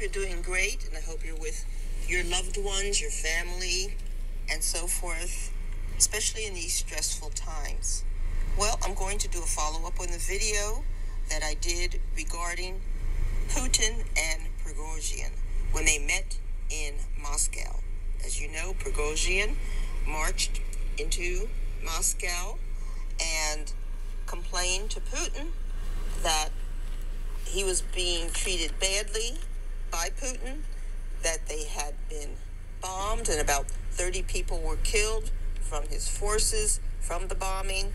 you're doing great, and I hope you're with your loved ones, your family, and so forth, especially in these stressful times. Well, I'm going to do a follow-up on the video that I did regarding Putin and Prigozhin when they met in Moscow. As you know, Prigozhin marched into Moscow and complained to Putin that he was being treated badly by Putin, that they had been bombed and about 30 people were killed from his forces from the bombing,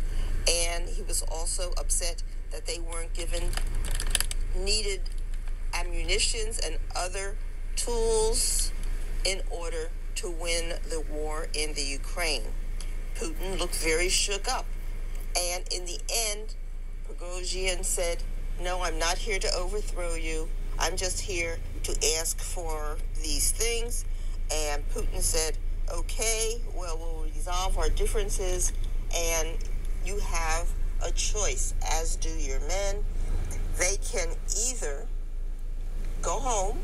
and he was also upset that they weren't given needed ammunitions and other tools in order to win the war in the Ukraine. Putin looked very shook up, and in the end, Prigozhin said, "No, I'm not here to overthrow you. I'm just here to ask for these things." And Putin said, "Okay, well, we'll resolve our differences, and you have a choice, as do your men. They can either go home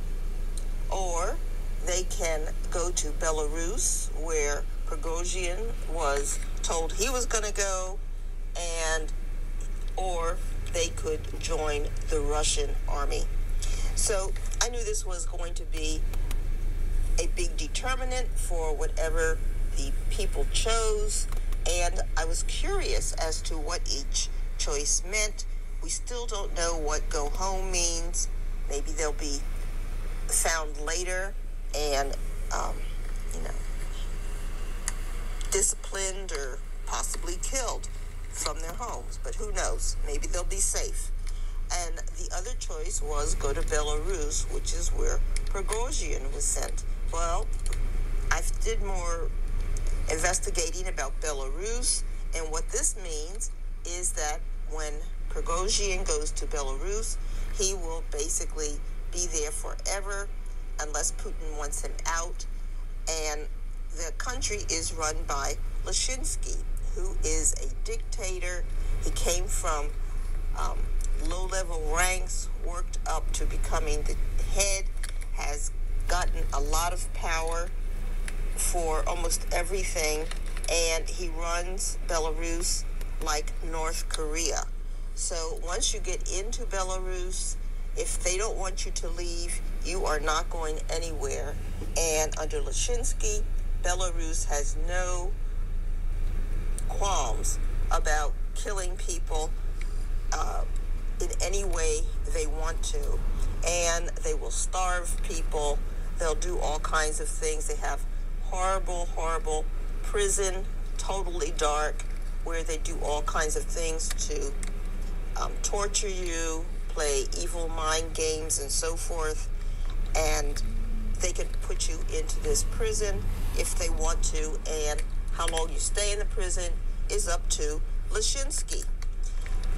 or they can go to Belarus, where Prigozhin was told he was going to go, and or they could join the Russian army." So I knew this was going to be a big determinant for whatever the people chose, and I was curious as to what each choice meant. We still don't know what go home means. Maybe they'll be found later and, disciplined or possibly killed from their homes. But who knows? Maybe they'll be safe. And the other choice was go to Belarus, which is where Prigozhin was sent. Well, I did more investigating about Belarus, and what this means is that when Prigozhin goes to Belarus, he will basically be there forever unless Putin wants him out. And the country is run by Lukashenko, who is a dictator. He came from low-level ranks, worked up to becoming the head, has gotten a lot of power for almost everything, and he runs Belarus like North Korea. So once you get into Belarus, if they don't want you to leave, you are not going anywhere. And under Lukashenko, Belarus has no qualms about killing people in any way they want to. And they will starve people. They'll do all kinds of things. They have horrible, horrible prison, totally dark, where they do all kinds of things to torture you, play evil mind games and so forth. And they can put you into this prison if they want to, and how long you stay in the prison is up to Lukashenko.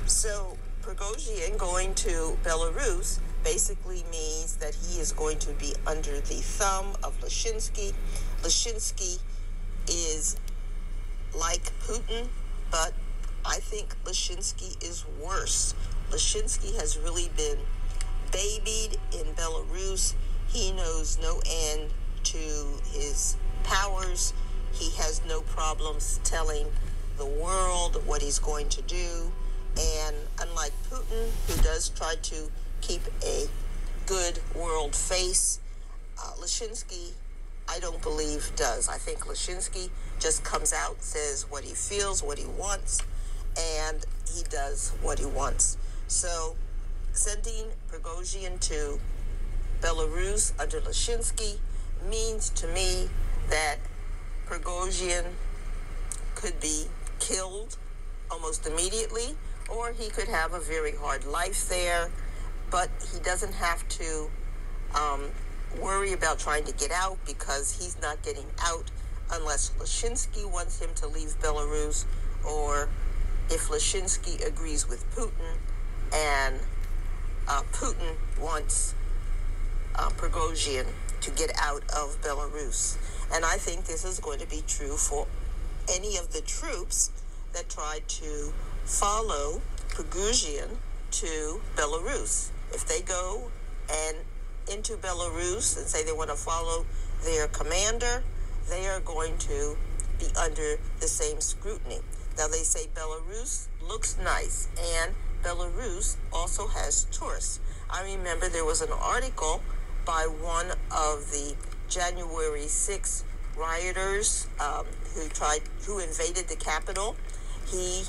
So Prigozhin going to Belarus basically means that he is going to be under the thumb of Lukashenko. Lukashenko is like Putin, but I think Lukashenko is worse. Lukashenko has really been babied in Belarus. He knows no end to his powers. He has no problems telling the world what he's going to do. And unlike Putin, who does try to keep a good world face, Lukashenko, I don't believe does. I think Lukashenko just comes out, says what he feels, what he wants, and he does what he wants. So sending Prigozhin to Belarus under Lukashenko means to me that Prigozhin could be killed almost immediately, or he could have a very hard life there, but he doesn't have to worry about trying to get out, because he's not getting out unless Lukashenko wants him to leave Belarus, or if Lukashenko agrees with Putin and Putin wants Prigozhin to get out of Belarus. And I think this is going to be true for any of the troops that tried to follow Prigozhin to Belarus. If they go and into Belarus and say they want to follow their commander, they are going to be under the same scrutiny. Now, they say Belarus looks nice, and Belarus also has tourists. I remember there was an article by one of the January 6th rioters who invaded the Capitol. He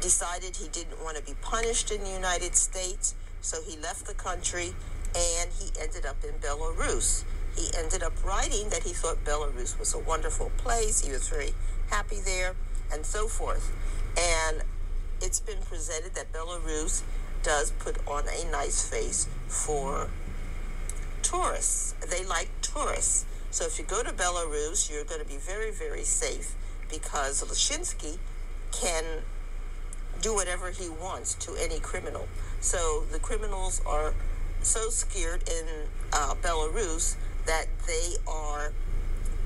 decided he didn't want to be punished in the United States, so he left the country, and he ended up in Belarus. He ended up writing that he thought Belarus was a wonderful place. He was very happy there, and so forth. And it's been presented that Belarus does put on a nice face for tourists. They like tourists. So if you go to Belarus, you're going to be very, very safe, because Lukashenko can do whatever he wants to any criminal. So the criminals are so scared in Belarus that they are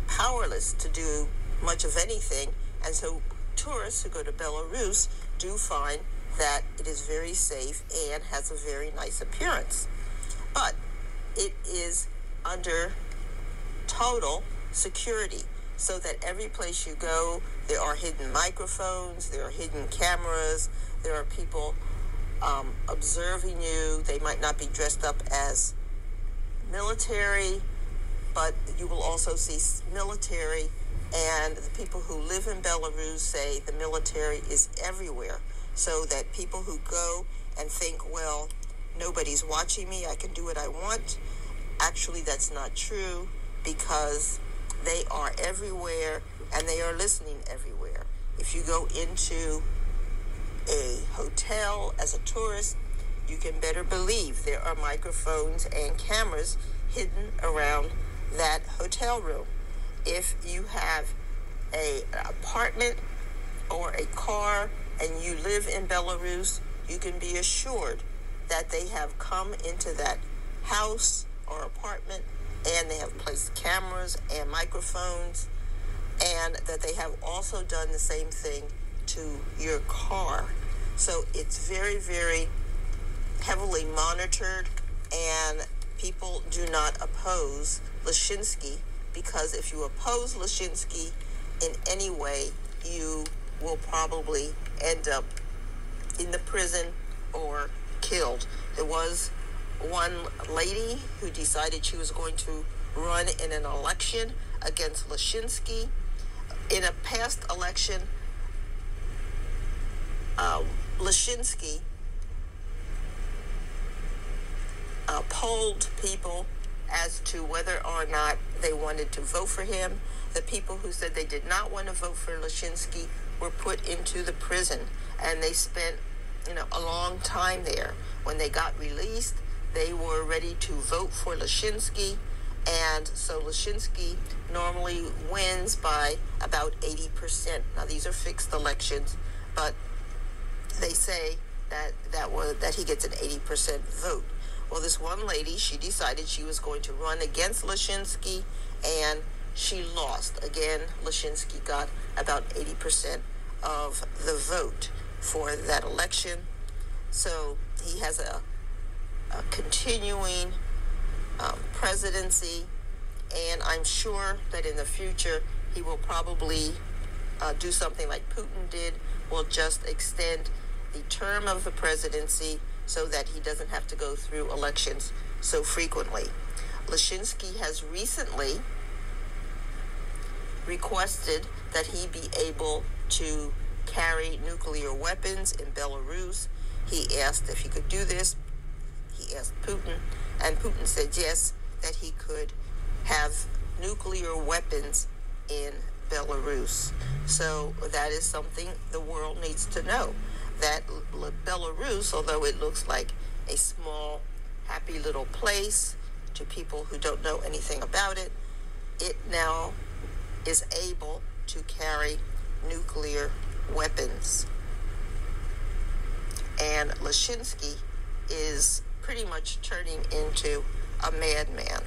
powerless to do much of anything. And so tourists who go to Belarus do find that it is very safe and has a very nice appearance. But it is under total security, so that every place you go, there are hidden microphones, there are hidden cameras, there are people observing you. They might not be dressed up as military, but you will also see military, and the people who live in Belarus say the military is everywhere, so that people who go and think, well, nobody's watching me, I can do what I want. Actually, that's not true, because they are everywhere and they are listening everywhere. If you go into a hotel as a tourist, you can better believe there are microphones and cameras hidden around that hotel room. If you have an apartment or a car and you live in Belarus, you can be assured that they have come into that house or apartment, and they have placed cameras and microphones, and that they have also done the same thing to your car. So it's very, very heavily monitored, and people do not oppose Lukashenko, because if you oppose Lukashenko in any way, you will probably end up in the prison or killed. There was one lady who decided she was going to run in an election against Lukashenko. In a past election, Lukashenko polled people as to whether or not they wanted to vote for him. The people who said they did not want to vote for Lukashenko were put into the prison, and they spent, a long time there. When they got released, they were ready to vote for Lukashenko, and so Lukashenko normally wins by about 80%. Now, these are fixed elections, but they say that he gets an 80% vote. Well, this one lady, she decided she was going to run against Lukashenko, and she lost. Again, Lukashenko got about 80% of the vote for that election. So he has a continuing presidency, and I'm sure that in the future he will probably do something like Putin did, will just extend the term of the presidency so that he doesn't have to go through elections so frequently. Lukashenko has recently requested that he be able to carry nuclear weapons in Belarus. He asked if he could do this. He asked Putin, and Putin said yes, that he could have nuclear weapons in Belarus. So that is something the world needs to know, that Belarus, although it looks like a small, happy little place to people who don't know anything about it, it now is able to carry nuclear weapons. And Lukashenko is pretty much turning into a madman.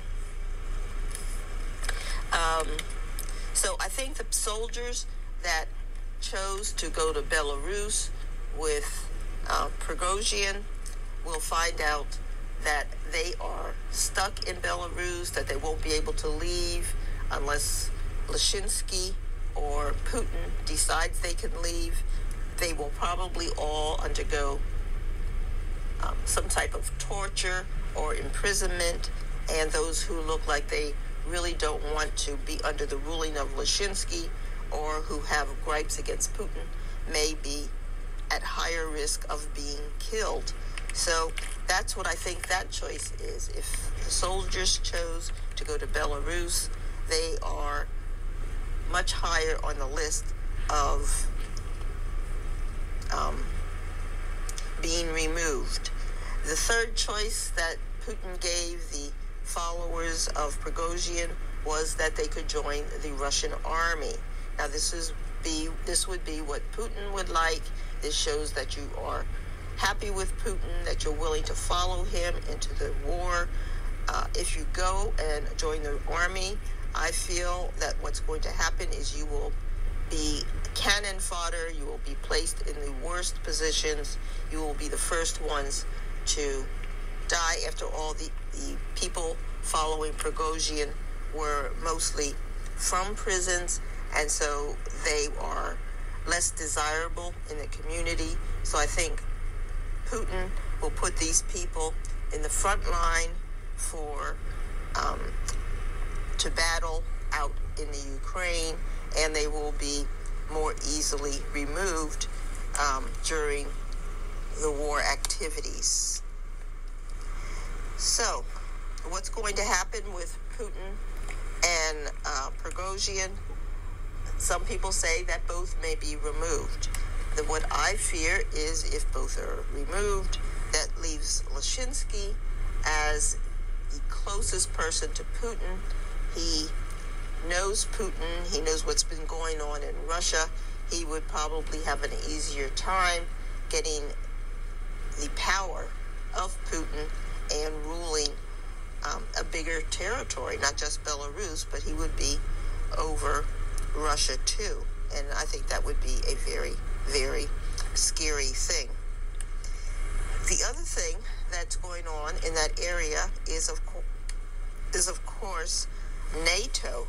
So I think the soldiers that chose to go to Belarus with Prigozhin will find out that they are stuck in Belarus, that they won't be able to leave unless Lukashenko or Putin decides they can leave. They will probably all undergo some type of torture or imprisonment, and those who look like they really don't want to be under the ruling of Lukashenko or who have gripes against Putin may be at higher risk of being killed. So that's what I think that choice is. If the soldiers chose to go to Belarus, they are much higher on the list of being removed. The third choice that Putin gave the followers of Prigozhin was that they could join the Russian army. Now this would be what Putin would like. This shows that you are happy with Putin, that you're willing to follow him into the war. If you go and join the army, I feel that what's going to happen is you will be cannon fodder. You will be placed in the worst positions. You will be the first ones to die. After all, the people following Prigozhin were mostly from prisons, and so they are less desirable in the community. So I think Putin will put these people in the front line for to battle out in the Ukraine, and they will be more easily removed during the war activities. So, what's going to happen with Putin and Prigozhin? Some people say that both may be removed. What I fear is if both are removed, that leaves Lukashenko as the closest person to Putin. He knows Putin. He knows what's been going on in Russia. He would probably have an easier time getting the power of Putin and ruling a bigger territory, not just Belarus, but he would be over Russia too. And I think that would be a very, very scary thing. The other thing that's going on in that area is of course NATO.